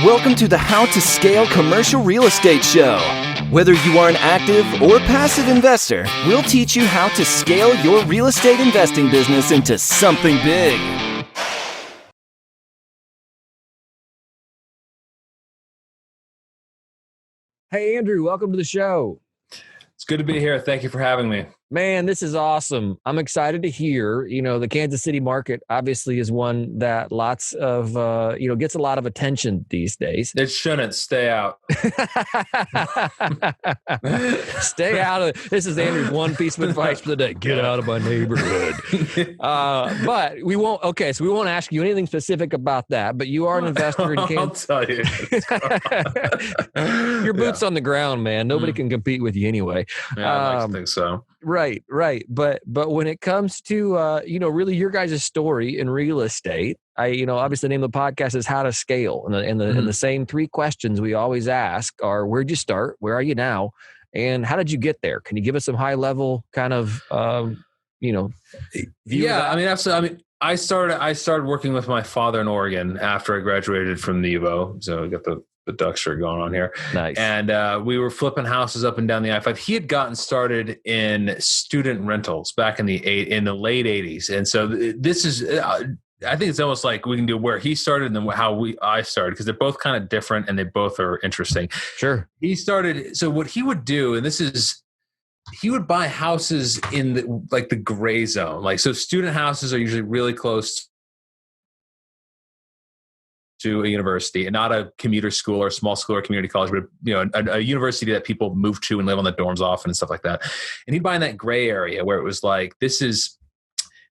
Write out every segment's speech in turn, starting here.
Welcome to the How to Scale Commercial Real Estate Show. Whether you are an active or passive investor, we'll teach you how to scale your real estate investing business into something big. Hey, Andrew, welcome to the show. It's good to be here. Thank you for having me. Man, this is awesome. I'm excited to hear, the Kansas City market obviously is one that lots of, gets a lot of attention these days. It shouldn't. Stay out. Stay out of it. This is Andrew's one piece of advice for the day. Get out of my neighborhood. But we won't, so we won't ask you anything specific about that, but you are an investor in Kansas. I'll tell you. Your boots on the ground, man. Nobody can compete with you anyway. Yeah, I like to think so. Right. But when it comes to, really your guys' story in real estate, obviously the name of the podcast is How to Scale. And the same three questions we always ask are, where'd you start? Where are you now? And how did you get there? Can you give us some high level kind of, view? Yeah. I mean, absolutely. I started working with my father in Oregon after I graduated from the UO. So I got the duck shirt going on here. Nice. And we were flipping houses up and down the I-5. He had gotten started in student rentals back in the late 80s. And so this is, I think it's almost like we can do where he started and then how I started, because they're both kind of different and they both are interesting. Sure. He started, so what he would do, and he would buy houses in the gray zone. So student houses are usually really close to a university, and not a commuter school or a small school or community college, but a university that people move to and live on the dorms often and stuff like that. And he'd buy in that gray area where it was like,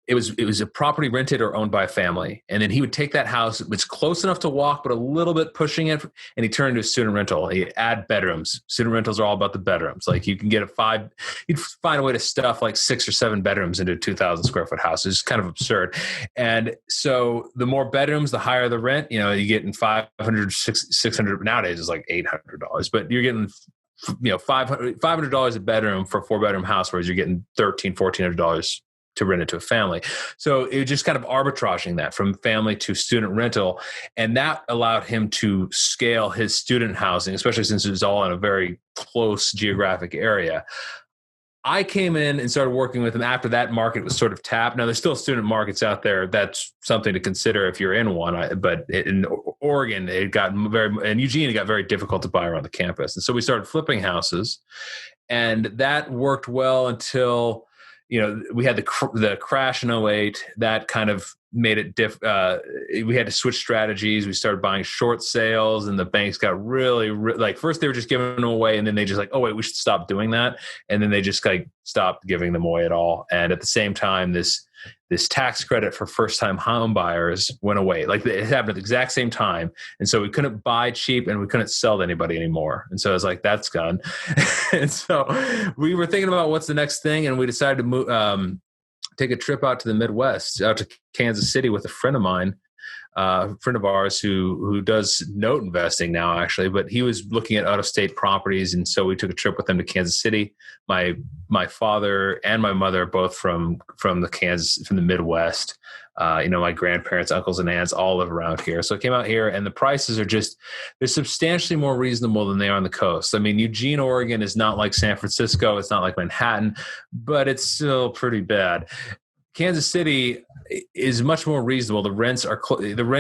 it was a property rented or owned by a family. And then he would take that house, it's close enough to walk, but a little bit pushing it, and he turned it into a student rental. He'd add bedrooms. Student rentals are all about the bedrooms. Like you can get you'd find a way to stuff like 6 or 7 bedrooms into a 2,000 square foot house. It's kind of absurd. And so the more bedrooms, the higher the rent. You get in 500, 600, nowadays it's like $800, but you're getting $500 a bedroom for a 4-bedroom house, whereas you're getting $1,300, $1,400 to rent it to a family. So it was just kind of arbitraging that from family to student rental. And that allowed him to scale his student housing, especially since it was all in a very close geographic area. I came in and started working with him after that market was sort of tapped. Now, there's still student markets out there. That's something to consider if you're in one. But in Oregon, and Eugene, it got very difficult to buy around the campus. And so we started flipping houses. And that worked well until we had the crash in 2008. That kind of made it we had to switch strategies. We started buying short sales, and the banks got really first they were just giving them away, and then they just oh wait, we should stop doing that. And then they just stopped giving them away at all. And at the same time, this tax credit for first-time home buyers went away. It happened at the exact same time. And so we couldn't buy cheap and we couldn't sell to anybody anymore. And so I was like, that's gone. And so we were thinking about what's the next thing. And we decided to move, take a trip out to the Midwest, out to Kansas City with a friend of mine, a friend of ours who does note investing now, actually, but he was looking at out-of-state properties. And so we took a trip with him to Kansas City. My father and my mother are both from the Midwest. My grandparents, uncles and aunts all live around here. So I came out here, and the prices are they're substantially more reasonable than they are on the coast. I mean, Eugene, Oregon is not like San Francisco. It's not like Manhattan, but it's still pretty bad. Kansas City is much more reasonable. The rent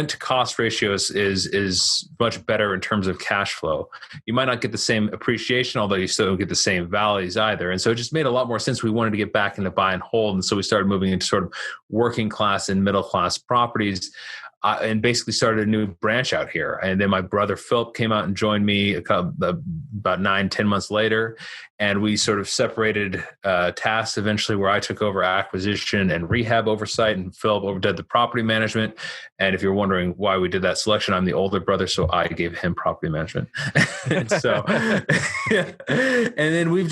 to cost ratio is much better in terms of cash flow. You might not get the same appreciation, although you still don't get the same values either. And so it just made a lot more sense. We wanted to get back into buy and hold. And so we started moving into sort of working class and middle class properties. And basically started a new branch out here. And then my brother Philip came out and joined me about 9-10 months later. And we sort of separated tasks eventually, where I took over acquisition and rehab oversight, and Philip did the property management. And if you're wondering why we did that selection, I'm the older brother, so I gave him property management. And so, yeah. And then we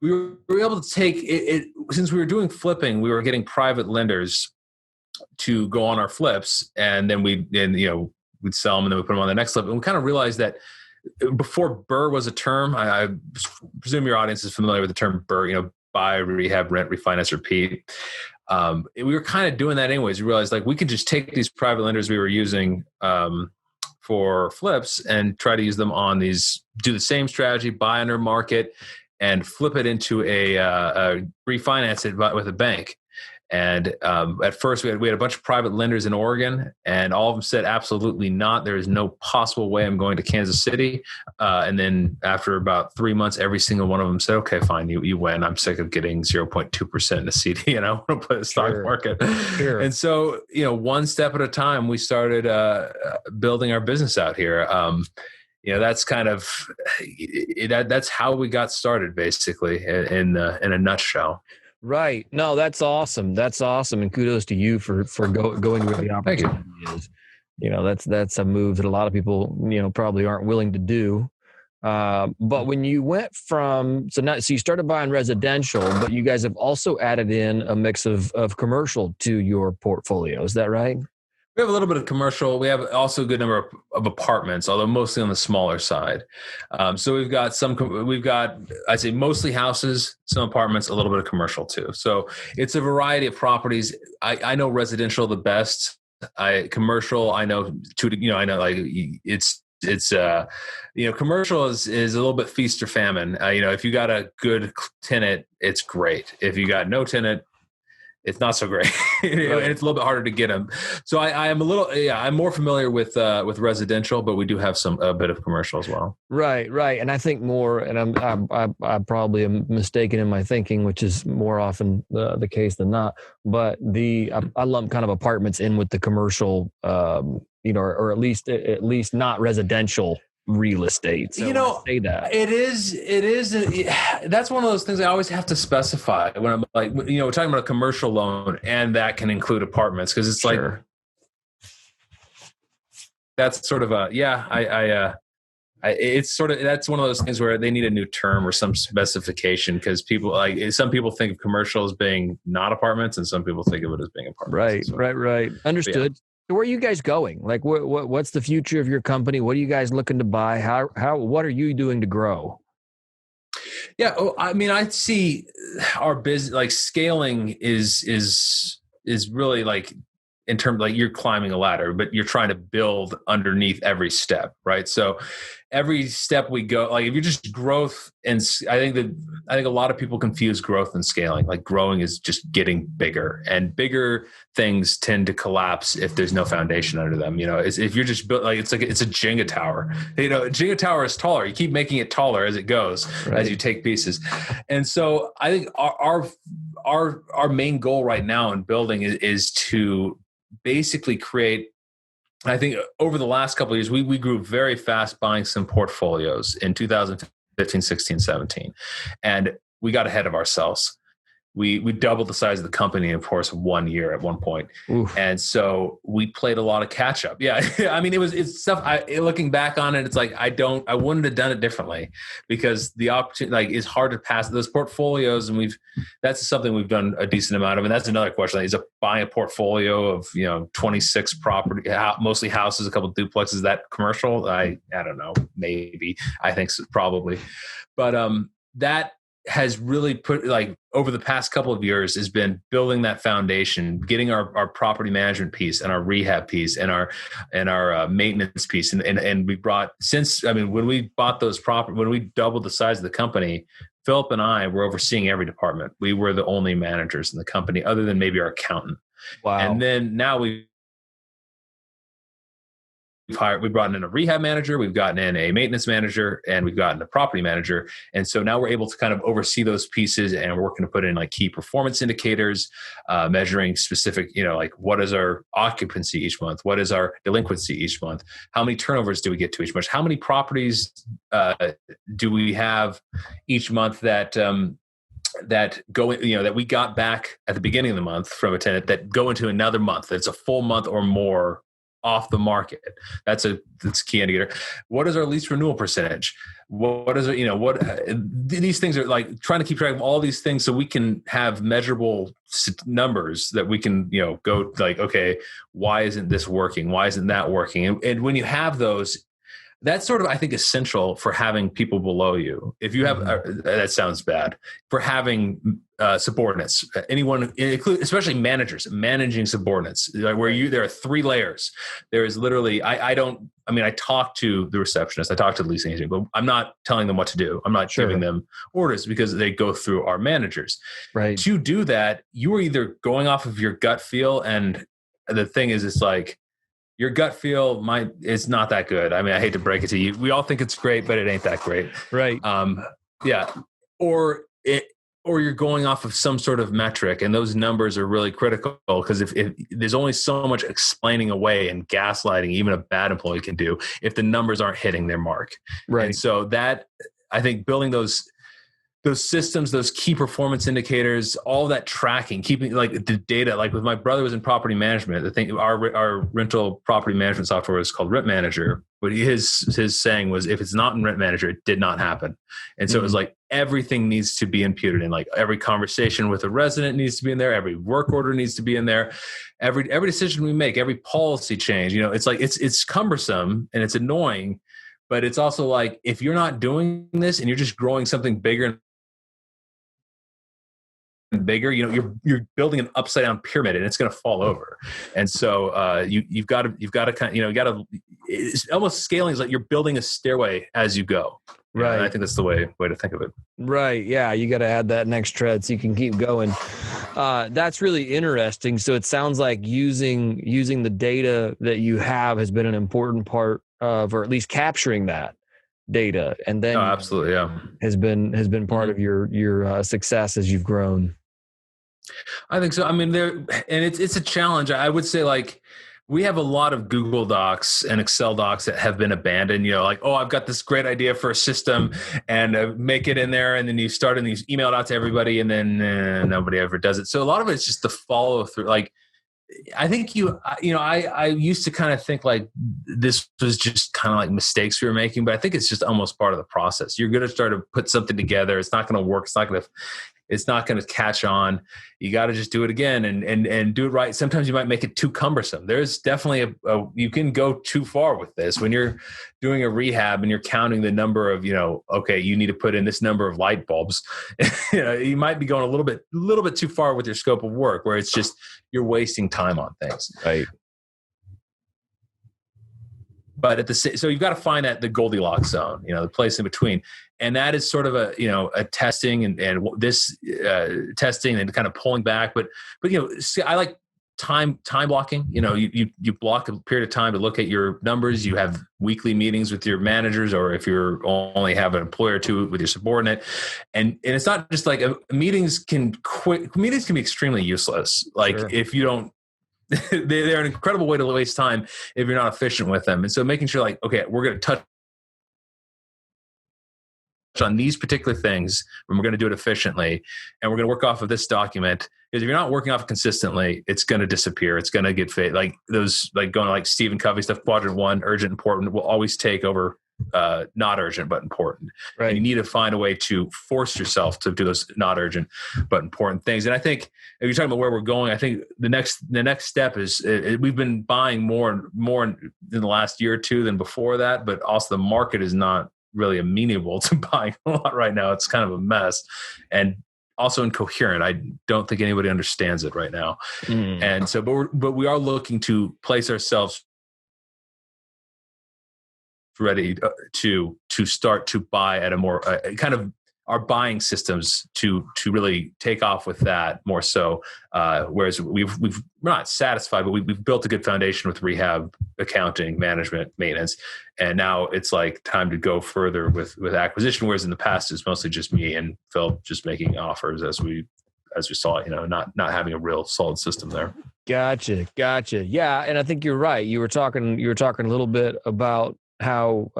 were able to take it, since we were doing flipping, we were getting private lenders to go on our flips, and then we'd sell them, and then we put them on the next flip. And we kind of realized that before BRRRR was a term, I presume your audience is familiar with the term BRRRR, buy, rehab, rent, refinance, repeat. we were kind of doing that anyways. We realized like we could just take these private lenders we were using for flips and try to use them on these, do the same strategy, buy under market and flip it into a refinance it with a bank. And at first we had a bunch of private lenders in Oregon, and all of them said, absolutely not. There is no possible way I'm going to Kansas City. And then after about 3 months, every single one of them said, okay, fine, you win. I'm sick of getting 0.2% in a CD and I want to play the stock market. Sure. And so, one step at a time, we started building our business out here. That's kind of, that's how we got started basically in a nutshell. Right. No, that's awesome. That's awesome. And kudos to you for going where the opportunity is. That's a move that a lot of people, probably aren't willing to do. But when you went so you started buying residential, but you guys have also added in a mix of commercial to your portfolio. Is that right? We have a little bit of commercial. We have also a good number of apartments, although mostly on the smaller side. So we've got I'd say mostly houses, some apartments, a little bit of commercial too. So it's a variety of properties. I know residential the best. Commercial, I know like commercial is a little bit feast or famine. If you got a good tenant, it's great. If you got no tenant, it's not so great. And it's a little bit harder to get them. So I'm more familiar with residential, but we do have a bit of commercial as well. Right. And I think more, and I probably am mistaken in my thinking, which is more often the case than not, but I lump kind of apartments in with the commercial, or at least not residential real estate. So say that it is that's one of those things I always have to specify when I'm like, we're talking about a commercial loan, and that can include apartments, because it's like that's sort of it's sort of, that's one of those things where they need a new term or some specification, because some people think of commercial as being not apartments, and some people think of it as being apartments. Right. Understood. So where are you guys going? Like, what's the future of your company? What are you guys looking to buy? What are you doing to grow? Yeah, I see our business, like scaling is really like, in terms like you're climbing a ladder, but you're trying to build underneath every step, right? So every step we go, like if you're just growth, and I think a lot of people confuse growth and scaling. Like growing is just getting bigger, and bigger things tend to collapse if there's no foundation under them. If you're just built, it's a Jenga tower. Jenga tower is taller. You keep making it taller as it goes, as you take pieces. And so I think our main goal right now in building is to basically create, I think over the last couple of years, we grew very fast buying some portfolios in 2015, 16, 17. And we got ahead of ourselves. We doubled the size of the company in, of course, 1 year at one point. Oof. And so we played a lot of catch up. Yeah. It's stuff, looking back on it, it's like, I wouldn't have done it differently, because the opportunity is hard to pass those portfolios. And that's something we've done a decent amount of. And that's another question. Is buying a portfolio of, 26 property, mostly houses, a couple of duplexes, that commercial? I don't know, maybe. I think so, probably. But that has really put, like, over the past couple of years, has been building that foundation, getting our property management piece and our rehab piece and our maintenance piece. And we brought, when we bought those property, when we doubled the size of the company, Philip and I were overseeing every department. We were the only managers in the company, other than maybe our accountant. Wow. And then now we've brought in a rehab manager, we've gotten in a maintenance manager, and we've gotten a property manager. And so now we're able to kind of oversee those pieces, and we're working to put in like key performance indicators, measuring specific, like what is our occupancy each month? What is our delinquency each month? How many turnovers do we get to each month? How many properties do we have each month that go, that we got back at the beginning of the month from a tenant that go into another month that's a full month or more off the market? That's a key indicator. What is our lease renewal percentage? What is it? These things are like trying to keep track of all these things so we can have measurable numbers that we can, go like, okay, why isn't this working? Why isn't that working? And when you have those, that's sort of, I think, essential for having people below you. If you have, that sounds bad, for having subordinates, anyone, especially managers, managing subordinates, where there are 3 layers. There is literally, I talk to the receptionist, I talk to the leasing agent, but I'm not telling them what to do. I'm not giving them orders because they go through our managers. Right. To do that, you are either going off of your gut feel, and the thing is, it's like, your gut feel is not that good. I mean, I hate to break it to you. We all think it's great, but it ain't that great. Right. Yeah. Or you're going off of some sort of metric, and those numbers are really critical, because if there's only so much explaining away and gaslighting even a bad employee can do if the numbers aren't hitting their mark. Right. And so that, I think, building those systems, those key performance indicators, all that tracking, keeping like the data, like with my brother was in property management, the thing, our rental property management software is called Rent Manager. But his saying was, if it's not in Rent Manager, it did not happen. And so it was like, everything needs to be imputed in, like every conversation with a resident needs to be in there. Every work order needs to be in there. Every decision we make, every policy change, it's like, it's cumbersome and it's annoying, but it's also like, if you're not doing this and you're just growing something bigger bigger, you're building an upside down pyramid and it's going to fall over. And so you've got to it's almost scaling is like you're building a stairway as you go. Right. I think that's the way to think of it. Right. Yeah. You got to add that next tread so you can keep going. That's really interesting. So it sounds like using the data that you have has been an important part of, or at least capturing that data. And then absolutely. Yeah. has been part of your success as you've grown. I think so. I mean, it's a challenge. I would say, like, we have a lot of Google Docs and Excel docs that have been abandoned. Like, oh, I've got this great idea for a system, and make it in there, and then you start and you email it out to everybody, and then nobody ever does it. So a lot of it's just the follow through. Like, I think I used to kind of think like this was just kind of like mistakes we were making, but I think it's just almost part of the process. You're going to start to put something together. It's not going to work. It's not going to catch on. You got to just do it again and do it right. Sometimes you might make it too cumbersome. There's definitely you can go too far with this when you're doing a rehab and you're counting the number of, okay, you need to put in this number of light bulbs. You might be going a little bit too far with your scope of work, where it's just, you're wasting time on things. Right. But so you've got to find the Goldilocks zone, the place in between. And that is sort of a testing and this testing and kind of pulling back. But I like time blocking. You block a period of time to look at your numbers. You have weekly meetings with your managers, or if you're only have an employer or two with your subordinate. And it's not just like meetings can be extremely useless. Like, sure. If you don't, they're an incredible way to waste time if you're not efficient with them. And so making sure, like, okay, we're going to touch on these particular things, and we're going to do it efficiently, and we're going to work off of this document. Because if you're not working off it consistently, it's going to disappear. It's going to get fade. Like those, like going like Stephen Covey stuff, quadrant 1, urgent, important, will always take over not urgent but important. Right. And you need to find a way to force yourself to do those not urgent but important things. And I think if you're talking about where we're going, I think the next step is we've been buying more in the last year or two than before that, but also the market is not really amenable to buying a lot right now. It's kind of a mess and also incoherent. I don't think anybody understands it right now. And so, but we are looking to place ourselves ready to start to buy at a more kind of our buying systems to really take off with that more so. Whereas we're not satisfied, but we've built a good foundation with rehab, accounting, management, maintenance, and now it's like time to go further with acquisition. Whereas in the past, it's mostly just me and Phil just making offers as we saw it, not having a real solid system there. Gotcha. Yeah, and I think you're right. You were talking a little bit about how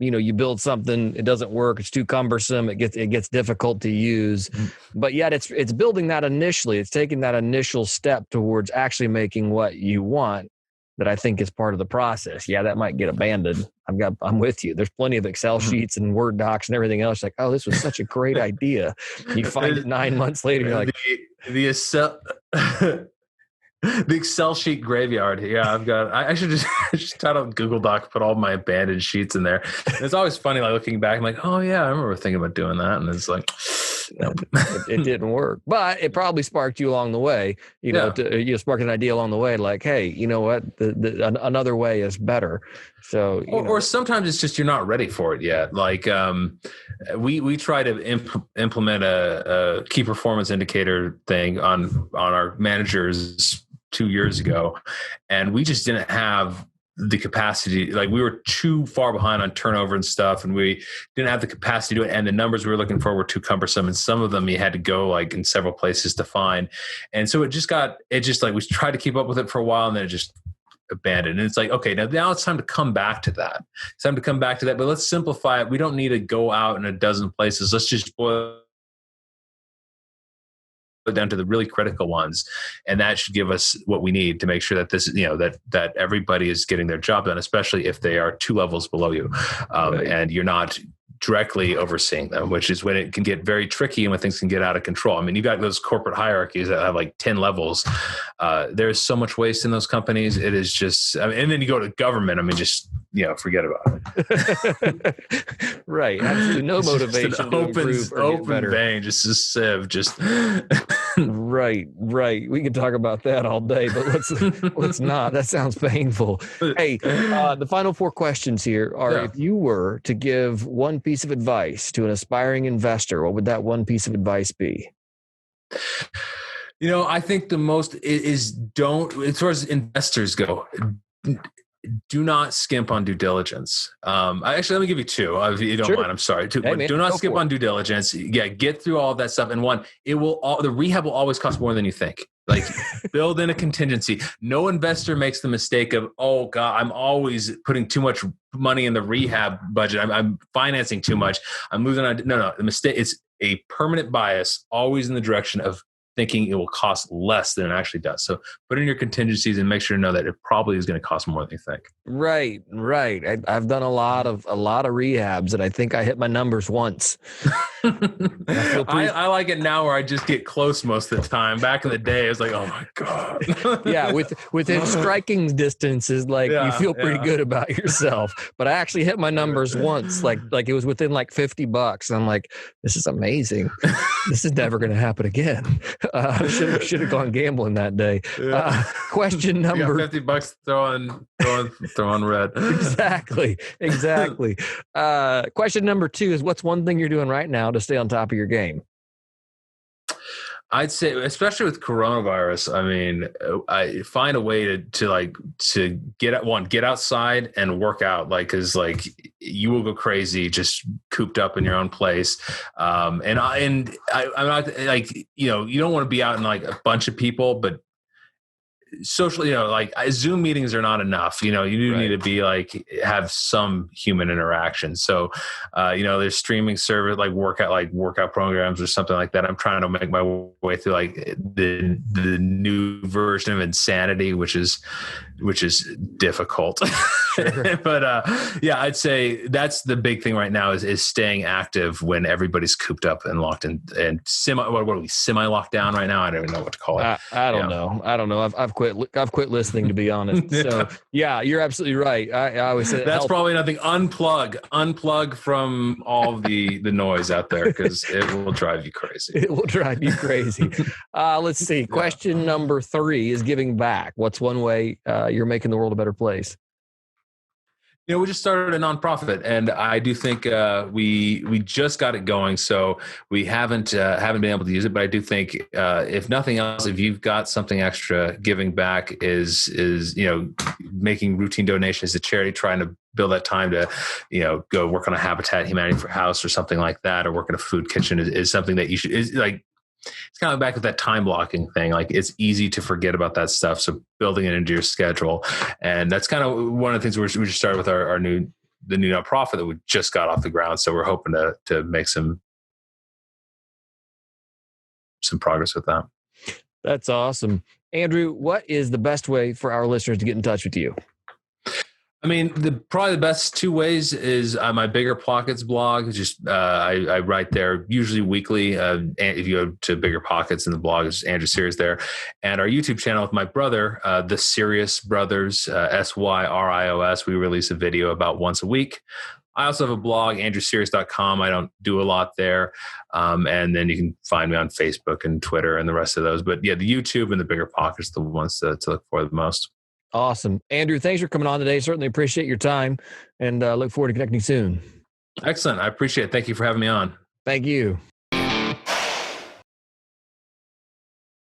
you build something, it doesn't work, it's too cumbersome, it gets difficult to use, but yet it's building that initially, it's taking that initial step towards actually making what you want that I think is part of the process. Yeah, that might get abandoned. I'm with you. There's plenty of Excel sheets and Word docs and everything else. Like, oh, this was such a great idea. You find it 9 months later, you're like, the Excel. The Excel sheet graveyard. Yeah, I should just try to Google Doc, put all my abandoned sheets in there. And it's always funny, like looking back, I'm like, oh yeah, I remember thinking about doing that. And it's like, nope. It didn't work, but it probably sparked you along the way, sparked an idea along the way. Like, hey, you know what? Another way is better. So, or sometimes it's just, you're not ready for it yet. Like, we try to implement a key performance indicator thing on our managers 2 years ago, and we just didn't have the capacity. Like, we were too far behind on turnover and stuff, and we didn't have the capacity to do it. And the numbers we were looking for were too cumbersome, and some of them you had to go like in several places to find. And so we tried to keep up with it for a while, and then it just abandoned. And it's like, okay, now it's time to come back to that. It's time to come back to that, but let's simplify it. We don't need to go out in a dozen places. Let's just boil down to the really critical ones, and that should give us what we need to make sure that this, that everybody is getting their job done, especially if they are 2 levels below you, right. And you're not directly overseeing them, which is when it can get very tricky and when things can get out of control. I mean, you've got those corporate hierarchies that have like 10 levels. There's so much waste in those companies. It is just, and then you go to government, just, forget about it. Right. Absolutely no motivation just an to improve or open get better. vein, just a sieve, just. Right. We could talk about that all day, but let's not. That sounds painful. Hey, the final 4 questions here are: if you were to give one piece of advice to an aspiring investor, what would that one piece of advice be? I think the most is as far as investors go, do not skimp on due diligence. Actually, let me give you 2, if you don't mind. I'm sorry. Do not skimp on due diligence. Yeah, get through all of that stuff. And one, the rehab will always cost more than you think. Like, build in a contingency. No investor makes the mistake of, oh God, I'm always putting too much money in the rehab budget. I'm financing too much. I'm losing on. No. The mistake, it's a permanent bias, always in the direction of thinking it will cost less than it actually does. So put in your contingencies and make sure to know that it probably is going to cost more than you think. Right. I've done a lot of rehabs, and I think I hit my numbers once. I like it now where I just get close most of the time. Back in the day, it was like, oh my God. Yeah, within striking distance is like, you feel pretty good about yourself. But I actually hit my numbers once, like it was within like $50. And I'm like, this is amazing. This is never going to happen again. Should have gone gambling that day. Question number $50 throwing red. Exactly. Question number 2 is: what's one thing you're doing right now to stay on top of your game? I'd say, especially with coronavirus, I find a way to get outside and work out, because you will go crazy just cooped up in your own place. I'm not you don't want to be out in like a bunch of people, but socially, Zoom meetings are not enough. You do need to be have some human interaction. So, there's streaming service, workout programs or something like that. I'm trying to make my way through the new version of Insanity, which is difficult. Sure. But I'd say that's the big thing right now is staying active when everybody's cooped up and locked in and semi locked down right now. I don't even know what to call it. I don't know. I've quit listening, to be honest. So yeah, you're absolutely right. I always say that's probably nothing. Unplug from all the noise out there, because it will drive you crazy. It will drive you crazy. Let's see. Question number 3 is giving back. What's one way you're making the world a better place? We just started a nonprofit, and I do think we just got it going, so we haven't been able to use it. But I do think, if nothing else, if you've got something extra, giving back is making routine donations to charity, trying to build that time to go work on a Habitat Humanity for House or something like that, or work in a food kitchen is something that you should it's kind of back with that time blocking thing. It's easy to forget about that stuff. So building it into your schedule. And that's kind of one of the things we just started with the new nonprofit that we just got off the ground. So we're hoping to make some progress with that. That's awesome. Andrew, what is the best way for our listeners to get in touch with you? I mean, probably the best two ways is my BiggerPockets blog. Just I write there usually weekly. If you go to BiggerPockets in the blog, it's Andrew Syrios there, and our YouTube channel with my brother, the Syrios Brothers, Syrios. We release a video about once a week. I also have a blog, andrewsyrios.com. I don't do a lot there, and then you can find me on Facebook and Twitter and the rest of those. But yeah, the YouTube and the BiggerPockets are the ones to look for the most. Awesome. Andrew, thanks for coming on today. Certainly appreciate your time and look forward to connecting soon. Excellent. I appreciate it. Thank you for having me on. Thank you.